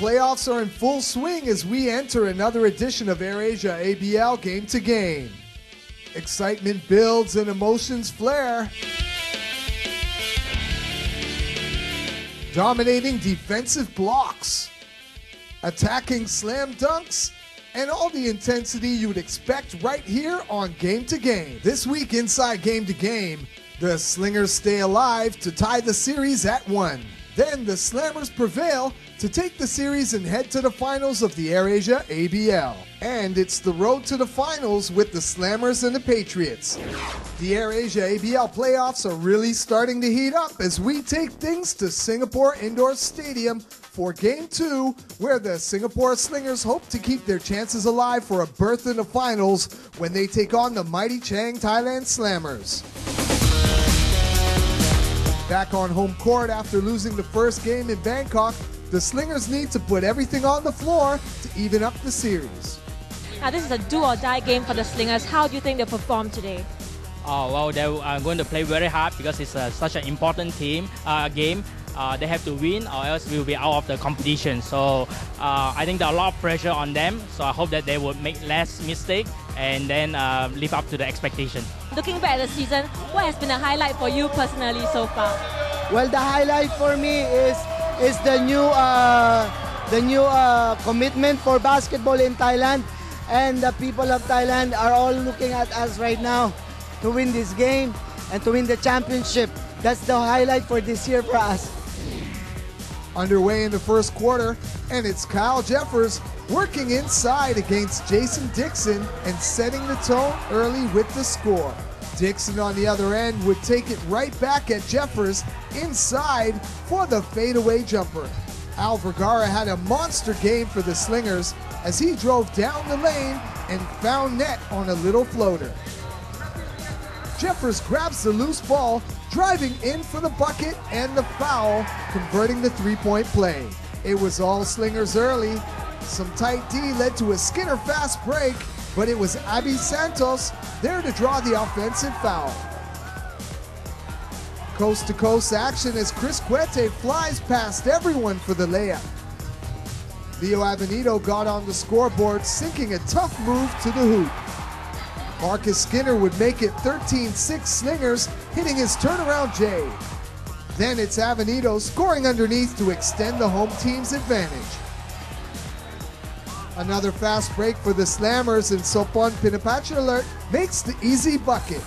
playoffs are in full swing as we enter another edition of AirAsia ABL Game to Game. Excitement builds and emotions flare. Dominating defensive blocks, attacking slam dunks, and all the intensity you would expect right here on Game to Game. This week inside Game to Game, the Slingers stay alive to tie the series at 1. Then the Slammers prevail to take the series and head to the finals of the AirAsia ABL. And it's the road to the finals with the Slammers and the Patriots. The AirAsia ABL playoffs are really starting to heat up as we take things to Singapore Indoor Stadium for Game 2, where the Singapore Slingers hope to keep their chances alive for a berth in the finals when they take on the mighty Chang Thailand Slammers. Back on home court after losing the first game in Bangkok, the Slingers need to put everything on the floor to even up the series. Now this is a do-or-die game for the Slingers. How do you think they'll perform today? Well, they are going to play very hard because it's such an important game. They have to win or else we will be out of the competition. So I think there are a lot of pressure on them. So I hope that they will make less mistakes and then live up to the expectation. Looking back at the season, what has been a highlight for you personally so far? Well, the highlight for me is the new commitment for basketball in Thailand, and the people of Thailand are all looking at us right now to win this game and to win the championship. That's the highlight for this year for us. Underway in the first quarter, and it's Kyle Jeffers working inside against Jason Dixon and setting the tone early with the score. Dixon on the other end would take it right back at Jeffers inside for the fadeaway jumper. Al Vergara had a monster game for the Slingers as he drove down the lane and found net on a little floater. Jeffers grabs the loose ball, driving in for the bucket and the foul, converting the three-point play. It was all Slingers early. Some tight D led to a Skinner fast break, but it was Abby Santos there to draw the offensive foul. Coast-to-coast action as Chris Quete flies past everyone for the layup. Leo Avenito got on the scoreboard, sinking a tough move to the hoop. Marcus Skinner would make it 13-6 Slingers, hitting his turnaround J. Then it's Avenito scoring underneath to extend the home team's advantage. Another fast break for the Slammers, and Sopon Pinapachalat makes the easy bucket.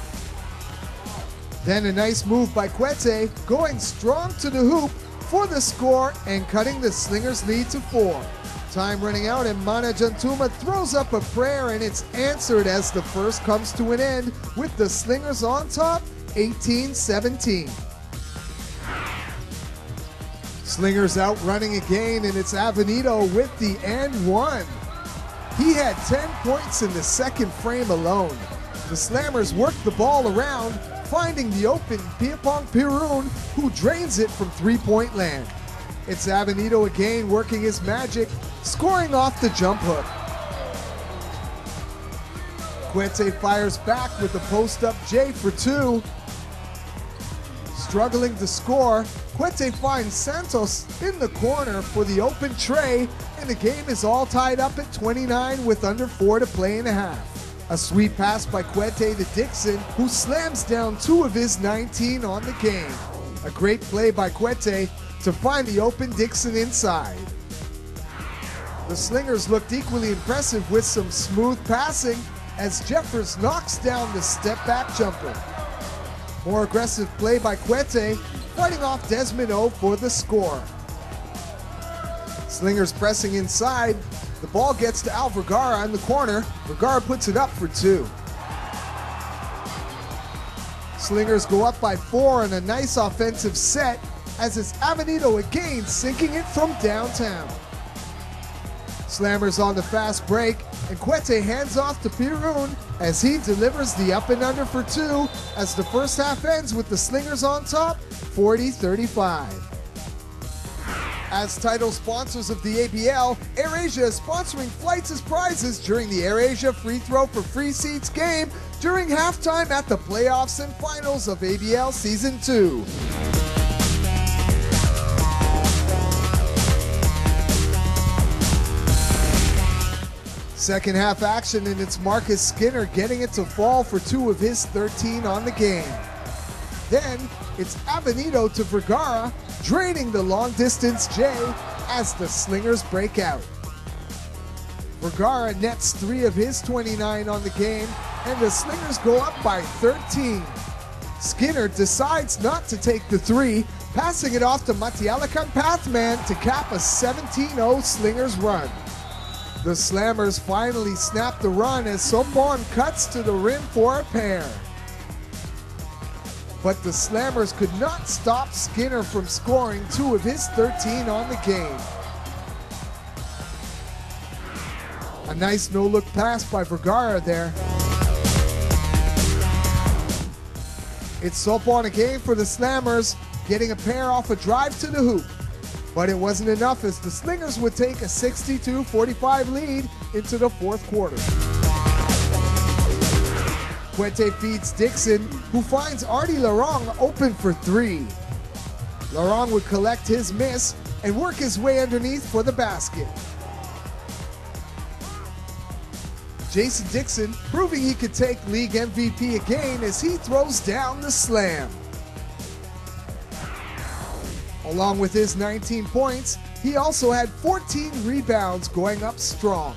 Then a nice move by Quete, going strong to the hoop for the score and cutting the Slingers' lead to 4. Time running out, and Mana Jantuma throws up a prayer, and it's answered as the first comes to an end with the Slingers on top, 18-17. Slingers out running again, and it's Avenito with the and one. He had 10 points in the second frame alone. The Slammers work the ball around, finding the open Piapong Pirun, who drains it from three-point land. It's Avenito again working his magic, scoring off the jump hook. Quete fires back with the post-up J for 2. Struggling to score, Quete finds Santos in the corner for the open tray, and the game is all tied up at 29 with under 4 to play in a half. A sweet pass by Quete to Dixon, who slams down 2 of his 19 on the game. A great play by Quete to find the open Dixon inside. The Slingers looked equally impressive with some smooth passing as Jeffers knocks down the step-back jumper. More aggressive play by Quete, fighting off Desmond O for the score. Slingers pressing inside. The ball gets to Al Vergara in the corner. Vergara puts it up for 2. Slingers go up by 4 on a nice offensive set as it's Avenito again sinking it from downtown. Slammers on the fast break, and Quete hands off to Pirun as he delivers the up and under for 2 as the first half ends with the Slingers on top, 40-35. As title sponsors of the ABL, AirAsia is sponsoring flights as prizes during the AirAsia Free Throw for Free Seats game during halftime at the playoffs and finals of ABL Season 2. second half action, and it's Marcus Skinner getting it to fall for 2 of his 13 on the game. Then it's Avenito to Vergara, draining the long distance J as the Slingers break out. Vergara nets 3 of his 29 on the game, and the Slingers go up by 13. Skinner decides not to take the 3, passing it off to Matialakan Pathman to cap a 17-0 Slingers run. The Slammers finally snap the run as Sopon cuts to the rim for a pair. But the Slammers could not stop Skinner from scoring 2 of his 13 on the game. A nice no-look pass by Vergara there. It's Sopon again for the Slammers, getting a pair off a drive to the hoop. But it wasn't enough as the Slingers would take a 62-45 lead into the fourth quarter. Puente feeds Dixon, who finds Artie Larong open for 3. Larong would collect his miss and work his way underneath for the basket. Jason Dixon proving he could take league MVP again as he throws down the slam. Along with his 19 points, he also had 14 rebounds, going up strong.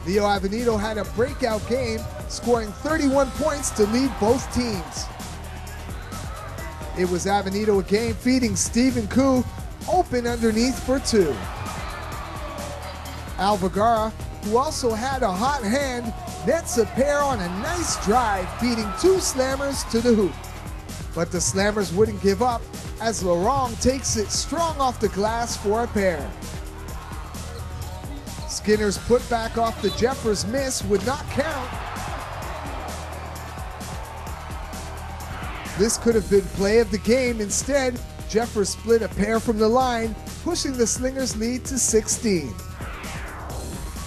Leo Avenito had a breakout game, scoring 31 points to lead both teams. It was Avenito again feeding Stephen Koo, open underneath for 2. Al Vergara, who also had a hot hand, nets a pair on a nice drive, beating 2 Slammers to the hoop. But the Slammers wouldn't give up as Larong takes it strong off the glass for a pair. Skinner's putback off the Jeffers miss would not count. This could have been play of the game. Instead, Jeffers split a pair from the line, pushing the Slingers' lead to 16.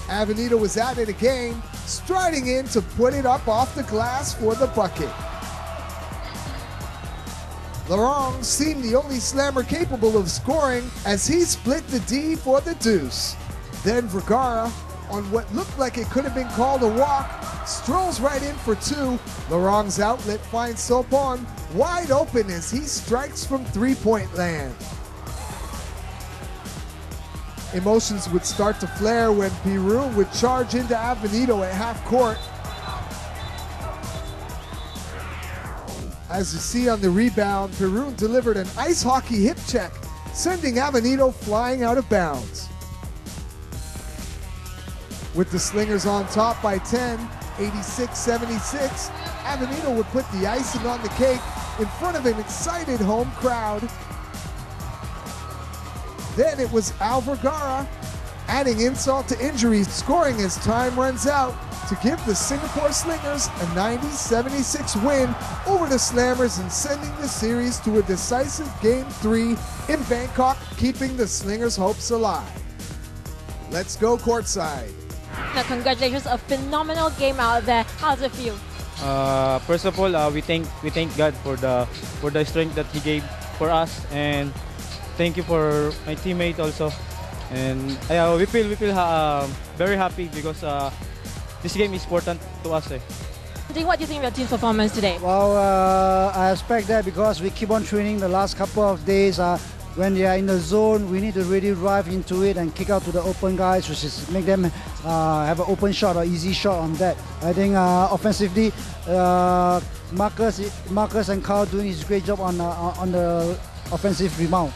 Avenito was at it again, striding in to put it up off the glass for the bucket. Larong seemed the only Slammer capable of scoring as he split the D for the deuce. Then Vergara, on what looked like it could have been called a walk, strolls right in for 2. Larong's outlet finds Sopon wide open as he strikes from three-point land. Emotions would start to flare when Pirun would charge into Avenito at half court. As you see on the rebound, Pirun delivered an ice hockey hip check, sending Avenito flying out of bounds. With the Slingers on top by 10, 86-76, Avenito would put the icing on the cake in front of an excited home crowd. Then it was Al Vergara, adding insult to injury, scoring as time runs out to give the Singapore Slingers a 90-76 win over the Slammers and sending the series to a decisive Game 3 in Bangkok, keeping the Slingers' hopes alive. Let's go courtside. Now, congratulations, a phenomenal game out there. How does it feel? First of all, we thank God for the strength that He gave for us, and thank you for my teammate also. And we feel very happy because this game is important to us. What do you think of your team's performance today? Well, I expect that because we keep on training the last couple of days. When they are in the zone, we need to really drive into it and kick out to the open guys, which is make them have an open shot or easy shot on that. I think offensively, Marcus and Carl doing his great job on the offensive rebound.